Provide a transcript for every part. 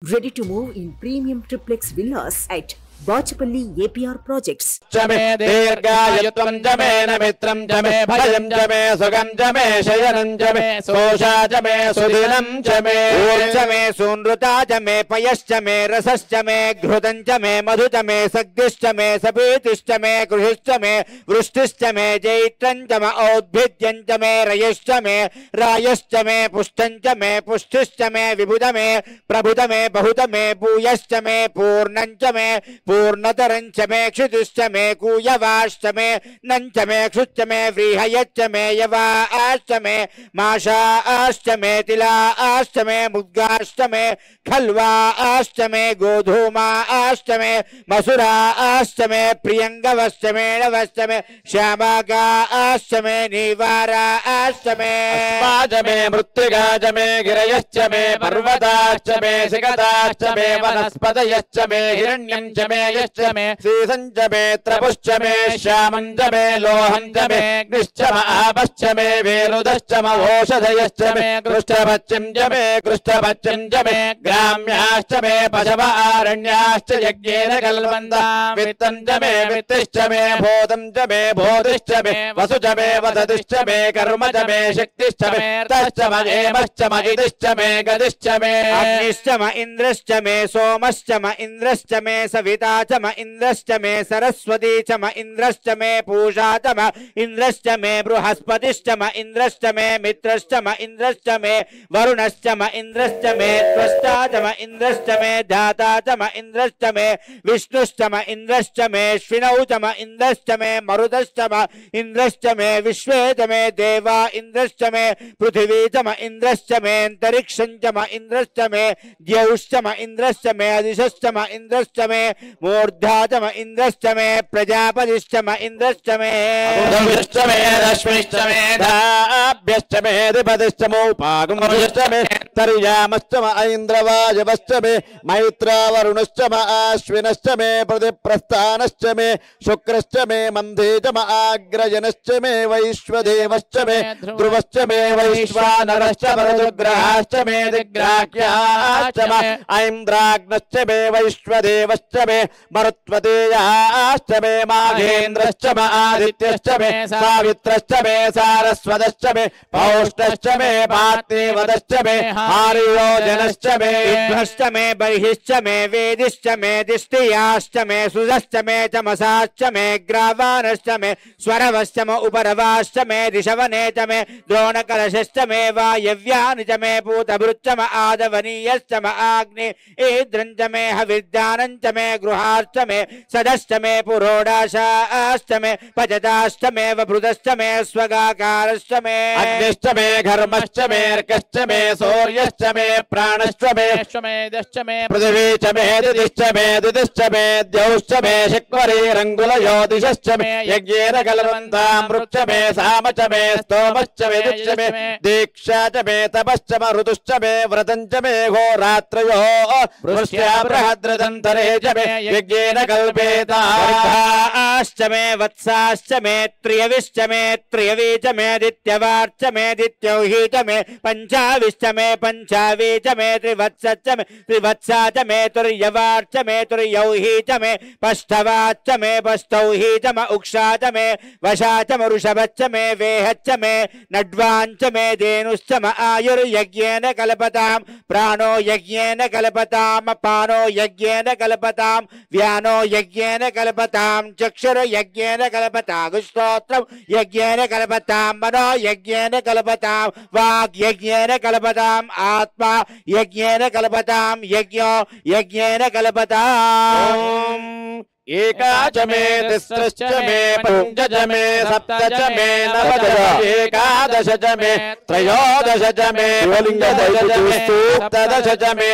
Ready to move in premium triplex villas at Bachapalli APR Projects. Jame Dirgayatvam Jame Namitram Jame Bhajam Jame Sugam Jame Shayanam Jame Sosha Jame Sudinam Jame Jame Sunruta Jame Payas Jame Rasas Jame Ghrudam Jame Madhu Jame Sagdish Jame Sapitis Jame Krushis Jame Vrustis Jame Jaitran Jame Audbhidyan Jame Rayash Jame Rayas Jame Pushtan Jame Pushtis Jame Vibhudame Prabhudame Bahudame Buyas Jame Purnam Jame पूर्णतरंच मे क्षुतुश्च मे कूयवाश्च मे नंच मे क्षुच्च मे व्रीहयच्च मे यवाश्च मे माशाश्च मे तिलाश्च मे मुद्गाश्च मे खल्वाश्च मे गोधूमाश्च मे मसुराश्च मे प्रियंगवश्च मे नवश्च मे श्यामागाश्च मे नीवाराश्च मे अस्माच मे मृत्तिकाच मे गिरयश्च मे पर्वताश्च मे सिकताश्च मे वनस्पतयश्च मे हिरण्यञ्च मे यश्च मे सीसञ्च मे त्रपुश्च मे श्यामञ्च मे लोहञ्च मे अग्निश्च आपश्च मे वेरुदश्च मघोषधयश्च मे कृष्णपच्यञ्च मे कृष्णपच्यञ्च मे ग्राम्याश्च मे पशव आरण्याश्च यज्ञेन कल्पन्ताम् वित्तञ्च मे वित्तिश्च मे भूतञ्च मे भूतिश्च मे वसु च मे वसतिश्च मे कर्म च मे शक्तिश्च मे तश्च म एमश्च म इदिश्च मे गदिश्च मे अग्निश्च म इन्द्रश्च मे सोमश्च म इन्द्रश्च मे सविता च म इन्द्रश्च मे सरस्वती च म इन्द्रश्च मे पूषा च म इन्द्रश्च मे बृहस्पतिश्च म इन्द्रश्च मे मित्रश्च म इन्द्रश्च मे वरुणश्च म इन्द्रश्च मे त्वष्टा च म इन्द्रश्च मे धाता च म इन्द्रश्च मे विष्णुश्च म इन्द्रश्च मे श्विनौ च म इन्द्रश्च मे मरुतश्च म इन्द्रश्च मे विश्वे च मे देवा इन्द्रश्च मे पृथिवी च म इन्द्रश्च मे अन्तरिक्षं च म इन्द्रश्च मे द्यौश्च म इन्द्रश्च मे दिशश्च म इन्द्रश्च मे मूर्धा च म इन्द्रश्च मे प्रजापतिश्च म इन्द्रश्च मे अग्निश्च मे रश्मिश्च मे धाभ्यश्च मे अधिपतिश्च मोपागमश्च मे तर्यामश्च म ऐन्द्रवायवश्च मे मैत्रावरुणश्च म आश्विनश्च मे प्रतिप्रस्थानश्च मे शुक्रश्च मे मन्धे च म आग्रजनश्च मे वैश्वदेवश्च मे ध्रुवश्च मे वैश्वानरश्च मरुद्ग्रहाश्च मे दिग्राह्याश्च म ऐन्द्राग्नश्च मे वैश्वदेवश्च मे मरुत्वतेयाश्च मे माघेन्द्रश्च म आदित्यश्च मे सावित्रश्च मे सारस्वतश्च मे पौष्टश्च मे पार्थिवदश्च मे आर्योजनश्च मे विद्भश्च मे बर्हिश्च मे वेदिश्च मे दिष्टियाश्च मे सुजश्च मे चमसाश्च मे ग्रावानश्च मे स्वरवश्च म उपरवाश्च मे दिशवने च मे द्रोणकलशश्च मे वायव्यानि च मे पूतभृच्च म आदवनीयश्च म आग्नि ईद्रञ्च मे हविर्दानञ्च मे गृहाश्च मे सदश्च मे पुरोडाशाश्च मे पचताश्च मे वभृतश्च मे स्वगाकारश्च मे अग्निश्च मे घर्मश्च मे अर्कश्च मे सूर्यश्च मे प्राणश्च मे दश्च मे पृथिवी च मे दिदिश्च मे दिदिश्च मे द्यौश्च मे शक्वरीरङ्गुलज्योतिषश्च मे यज्ञेन कल्पन्ताम् वृक्ष मे साम च मे स्तोमश्च मे दिश्च मे दीक्षा च मे तपश्च म ऋतुश्च मे व्रतञ्च मे होरात्रयोः वृष्ट्या बृहद्रदन्तरे च मे यज्ञेन कल्पेताश्च मे वत्साश्च मे त्रियविश्च मे त्रियवी च मे दित्यवार्च मे दित्यौही च मे पञ्चाविश्च मे पञ्चावी च मे त्रिवत्सश्च मे त्रिवत्सा च मे तुर्यवार्च मे तुर्यौही च मे पष्ठवाच्च मे पष्टौही च म उक्षा च मे वशा च म वृषभश्च मे वेहच्च मे नड्वाञ्च मे धेनुश्च म आयुर्यज्ञेन कल्पताम् प्राणो यज्ञेन कल्पताम् पानो यज्ञेन कल्पताम् व्यानो यज्ञेन कल्पताम् चक्षुर यज्ञेन कल्पताम् श्रोत्रं यज्ञेन कल्पताम् मनो यज्ञेन कल्पताम् वाक् यज्ञेन कल्पताम् आत्मा यज्ञेन कल्पताम् यज्ञो यज्ञेन कल्पताम् एका च मे तिस्रश्च मे पञ्च च मे सप्त च मे नव च एकादश च मे त्रयोदश च मे पञ्चदश च मे सप्तदश च मे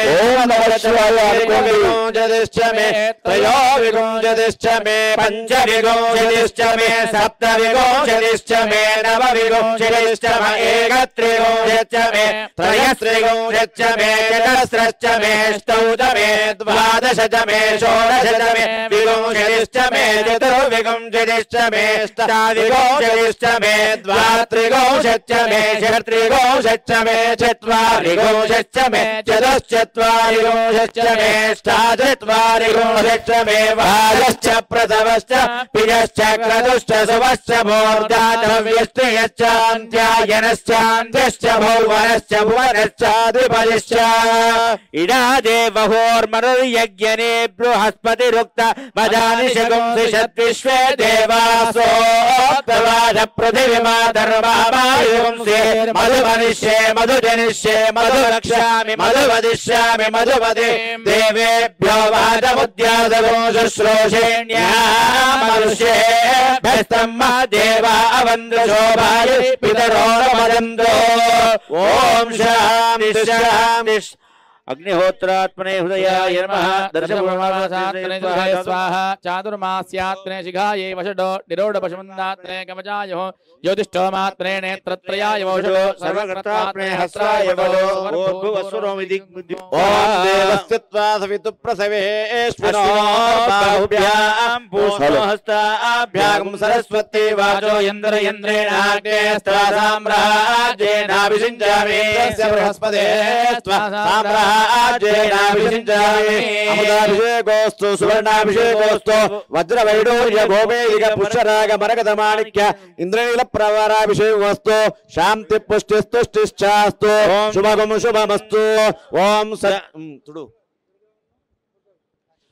विंशतिश्च मे त्रयोविंशतिश्च मे पञ्चविंशतिश्च मे सप्तविंशतिश्च मे नवविंशतिश्च मे एकत्रिंशच्च मे त्रयस्त्रिंशच्च मे चतस्रश्च मे अष्टौ च मे द्वादश च मे षोडश च मे त्रयोविंशतिश्च मे चतुर्विंशतिश्च मे अष्टाविंशतिश्च मे द्वात्रिंशच्च मे षट्त्रिंशच्च मे चत्वारिंशच्च मे चतुश्चत्वारिंशच्च मे अष्टाचत्वारिंशच्च मे वाजश्च प्रसवश्च पिजश्च क्रतुश्च सुवश्च मूर्धातव्यश्च अन्त्यायनश्चान्त्यश्च भुवनश्च भुवनश्चाधिपतिश्च इडादेवहोर्मरुर्यज्ञने बृहस्पतिरुक्त मदानिशगुंसिषद्विश्वे देवासो प्रवाद पृथिवीमाधर्ममायुंसे मधुमनिष्ये मधुजनिष्ये मधुरक्ष्यामि मधुवदिष्यामि मधुवदे देवेभ्यो वादमुद्यादगो शुश्रूषेण्यामनुष्येभ्यस्तम् देवा अवन्द्रशोभाय पितरो मदन्तो ॐ शान्ति शान्ति अग्निहोत्रात्मने हृदयाय नमः दर्शनपूर्वमासात्मने स्वाहा चातुर्मास्यात्मने शिखायै वषडो निरोढपशुमन्दात्मने कवचाय ज्योतिष्ठोमात्मने नेत्रत्रयाय वषडो सर्वकर्तात्मने हस्राय वषडो भूर्भुवस्वरोमिति ओम देवस्त्वा सवितुप्रसवेश्वरो बाहुभ्यां पूष्णहस्ताभ्यां सरस्वती वाचो यन्द्र यन्द्रेणाग्ने साम्राज्येनाभिषिञ्चामि तस्य बृहस्पते अमृताभिषेकोस्तु सुवर्णाभिषेकोस्तु वज्रवैडूर्य भौमेलिक पुष्पराग मरकत माणिक्य इंद्रनील प्रवराभिषेकोस्तु शांति पुष्टिस्तुष्टिश्चास्तु शुभगम शुभमस्तु ओम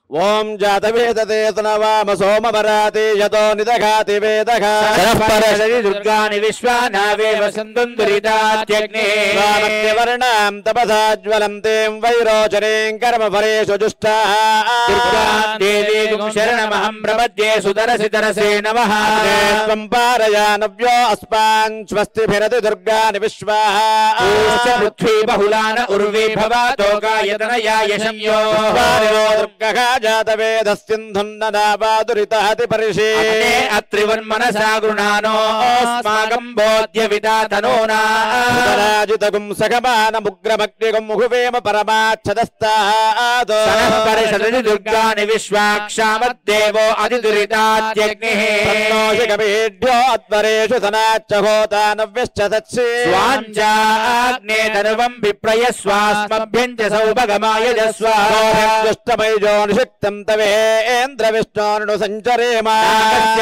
ओम जातवेदते तनवाम सोमवराते यतो निदघाति वेदघा परशरि दुर्गानि विश्वानावेव सन्दुन्दुरितात्यग्ने स्वामत्यवर्णां तपसा ज्वलन्तीं वैरोचनीं कर्मफलेषु जुष्टाः दुर्गां देवीं शरणमहं प्रपद्ये सुतरसि तरसे नमः त्वं पारयानव्यो अस्मान् स्वस्तिभिरति दुर्गानि विश्वाः पृथ्वी बहुलान उर्वी भवातो गायतनयाय शम्यो दुर्गः जातवेदस्सिन्धुन्नदावादुरिताति परिषे अत्रिवन्मनसा गृणानो अस्माकं बोध्य विदातनोना राजितगुं सखमानमुग्रमग्निगुं मुहुवेम परमाच्छदस्तात् सनः परिषदि दुर्गानि विश्वाक्षामद्देवो अधिदुरितात्यग्निः तन्नोषिकमेढ्यो अध्वरेषु सनाच्च होता नव्यश्च तत्सि स्वाञ्चाग्ने तनुवं विप्रय स्वास्मभ्यं च सौभगमाय जस्वा दुष्टमैजो निषिक्तं तवेन्द्र विष्णोर्नु सञ्चरेम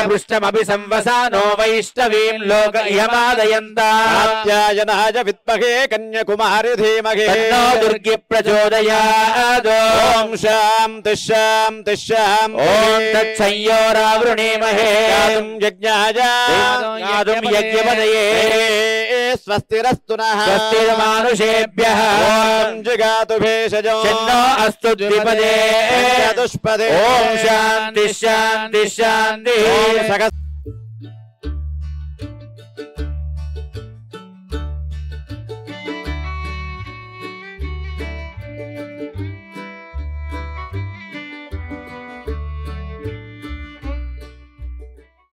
पृष्ठमपि संवसानो वैष्णवीं लोक इयमादयन्तात्यायनाय विद्महे कन्याकुमारी धीमहि तन्नो दुर्गे प्रचोदयात् ॐ शान्ति शान्ति शान्ति ॐ तत्संयोरावृणीमहे यज्ञाय यज्ञपदये स्वस्तिरस्तु नः स्वस्तिर्मानुषेभ्यः ॐ जिगातु भेषजो चिन्नो अस्तु द्विपदे चतुष्पदे ॐ शान्ति शान्ति शान्ति